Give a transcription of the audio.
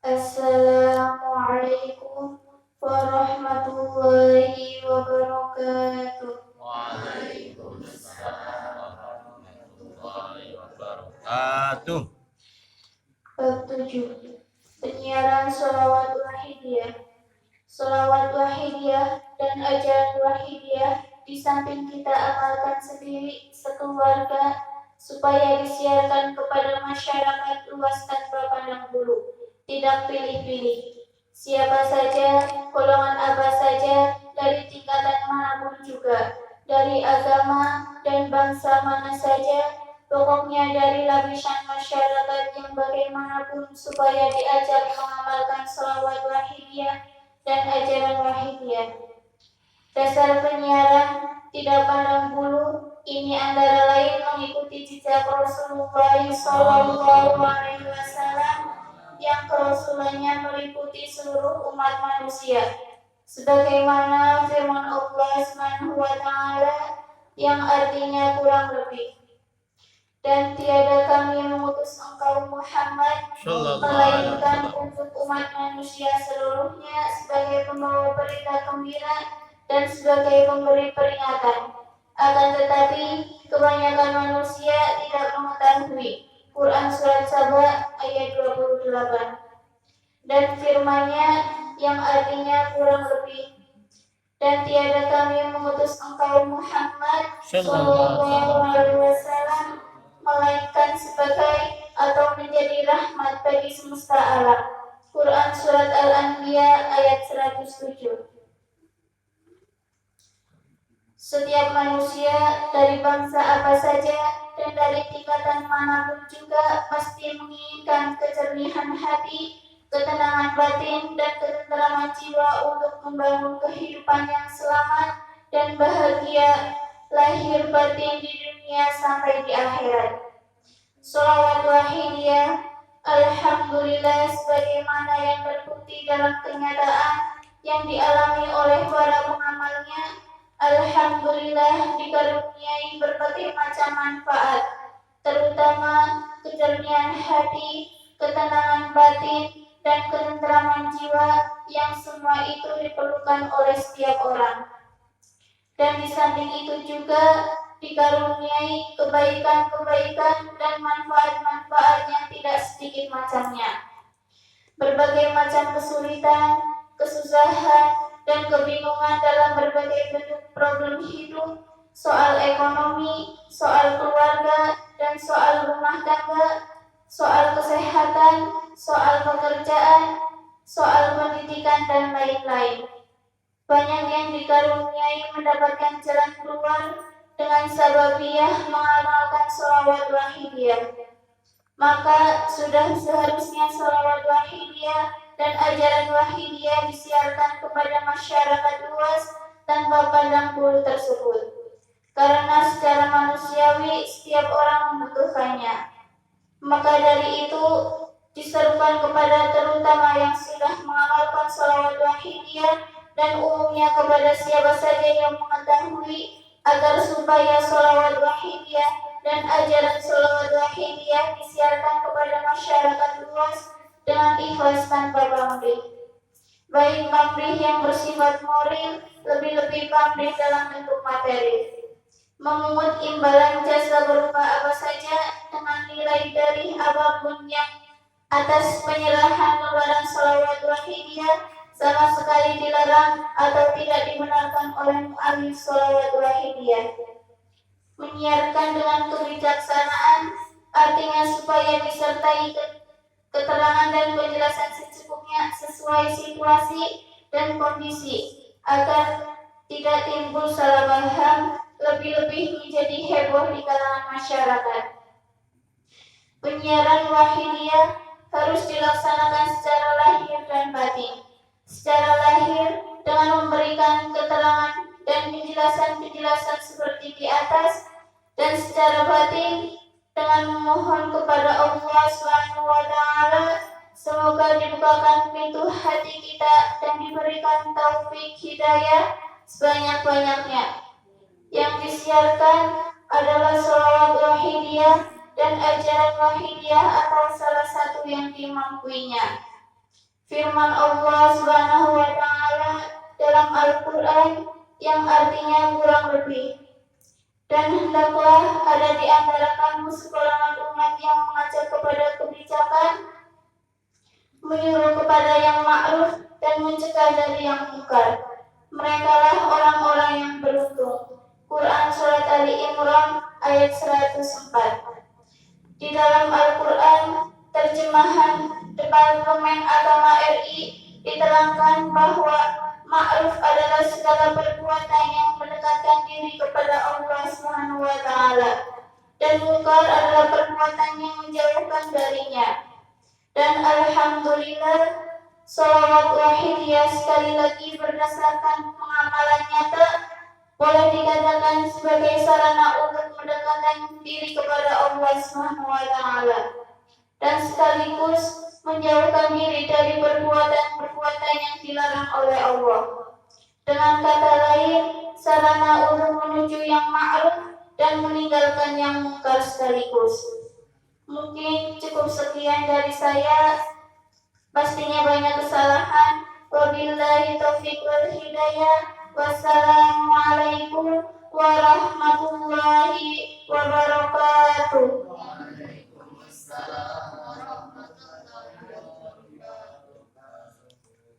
Assalamualaikum warahmatullahi wabarakatuh. Waalaikumsalam warahmatullahi wabarakatuh. Bab 7. Penyiaran sholawat wahidiyah. Sholawat wahidiyah dan ajaran wahidiyah di samping kita amalkan sendiri sekeluarga supaya disiarkan kepada masyarakat luas tanpa pandang bulu, tidak pilih-pilih. Siapa saja, golongan apa saja, dari tingkatan manapun juga, dari agama dan bangsa mana saja, pokoknya dari lapisan masyarakat yang bagaimanapun supaya diajak mengamalkan sholawat wahidiyah dan ajaran wahidiyah. Dasar penyiaran tidak pandang bulu ini antara lain mengikuti jejak Rasulullah SAW yang kerasulannya meliputi seluruh umat manusia. Sebagaimana firman Allah SWT yang artinya kurang lebih, dan tiada kami mengutus engkau Muhammad melainkan untuk umat manusia seluruhnya sebagai pembawa berita gembira dan sebagai pemberi peringatan. Akan tetapi kebanyakan manusia tidak mengetahui. Quran Surat Saba ayat 28. Dan firman-Nya yang artinya kurang lebih, dan tiada kami mengutus engkau Muhammad SAW melainkan sebagai atau menjadi rahmat bagi semesta alam. Quran Surat Al-Anbiya ayat 107. Setiap manusia dari bangsa apa saja dan dari tingkatan manapun juga pasti menginginkan kejernihan hati, ketenangan batin, dan ketenteraman jiwa untuk membangun kehidupan yang selamat dan bahagia lahir batin di dunia sampai di akhirat. Sholawat wahidiyah, alhamdulillah, sebagaimana yang terbukti dalam kenyataan yang dialami oleh para pengamalnya, alhamdulillah dikaruniai berbagai macam manfaat, terutama kejernihan hati, ketenangan batin, dan ketenteraman jiwa yang semua itu diperlukan oleh setiap orang. Dan di samping itu juga dikaruniai kebaikan-kebaikan dan manfaat-manfaat yang tidak sedikit macamnya. Berbagai macam kesulitan, kesusahan, dan kebingungan dalam berbagai bentuk problem hidup, soal ekonomi, soal keluarga, dan soal rumah tangga, soal kesehatan, soal pekerjaan, soal pendidikan, dan lain-lain. Banyak yang dikaruniai mendapatkan jalan keluar dengan sababiyah mengamalkan sholawat wahidiyah. Maka sudah seharusnya sholawat wahidiyah dan ajaran wahidiyah disiarkan kepada masyarakat luas tanpa pandang bulu tersebut. Karena secara manusiawi setiap orang membutuhkannya. Maka dari itu diserukan kepada terutama yang sudah mengamalkan sholawat wahidiyah dan umumnya kepada siapa saja yang mengetahui agar supaya sholawat wahidiyah dan ajaran sholawat wahidiyah disiarkan kepada masyarakat luas dengan ikhlas tanpa pamrih. Baik pamrih yang bersifat moral, lebih-lebih pamrih dalam bentuk materi. Memungut imbalan jasa berupa apa saja dengan nilai dari apapun yang atas penyerahan lembaran sholawat wahidiyah sama sekali dilarang atau tidak dibenarkan oleh mu'alif sholawat wahidiyah. Menyiarkan dengan kebijaksanaan artinya supaya disertai keterangan dan penjelasan secukupnya sesuai situasi dan kondisi agar tidak timbul salah paham, lebih-lebih menjadi heboh di kalangan masyarakat. Penyiaran wahidiyah harus dilaksanakan secara lahir dan batin. Secara lahir dengan memberikan keterangan dan penjelasan-penjelasan seperti di atas, dan secara batin dengan memohon kepada Allah SWT semoga dibukakan pintu hati kita dan diberikan taufik hidayah sebanyak-banyaknya. Yang disiarkan adalah sholawat wahidiyah dan ajaran wahidiyah atau salah satu yang dimampuinya. firman Allah Subhanahu wa taala dalam Al-Qur'an yang artinya kurang lebih, dan hendaklah ada di antara kamu segolongan umat yang mengajak kepada kebijakan, menyuruh kepada yang ma'ruf dan mencegah dari yang munkar. Merekalah orang-orang yang beruntung. Quran Surat Ali Imran ayat 104. Di dalam Al-Quran, terjemahan Departemen Agama RI diterangkan bahwa ma'ruf adalah segala perbuatan yang mendekatkan diri kepada Allah Subhanahu wa taala, dan munkar adalah perbuatan yang menjauhkan darinya. Dan alhamdulillah, sholawat wahidiyah sekali lagi berdasarkan pengamalan nyata boleh dikatakan sebagai sarana untuk mendekatkan diri kepada Allah Subhanahu wa taala dan sekaligus menjauhkan diri dari perbuatan-perbuatan yang dilarang oleh Allah. Dengan kata lain, sarana untuk menuju yang ma'ruf dan meninggalkan yang munkar sekaligus. Mungkin cukup sekian dari saya. Pastinya banyak kesalahan. Wabillahi taufiq wal hidayah. Wassalamualaikum warahmatullahi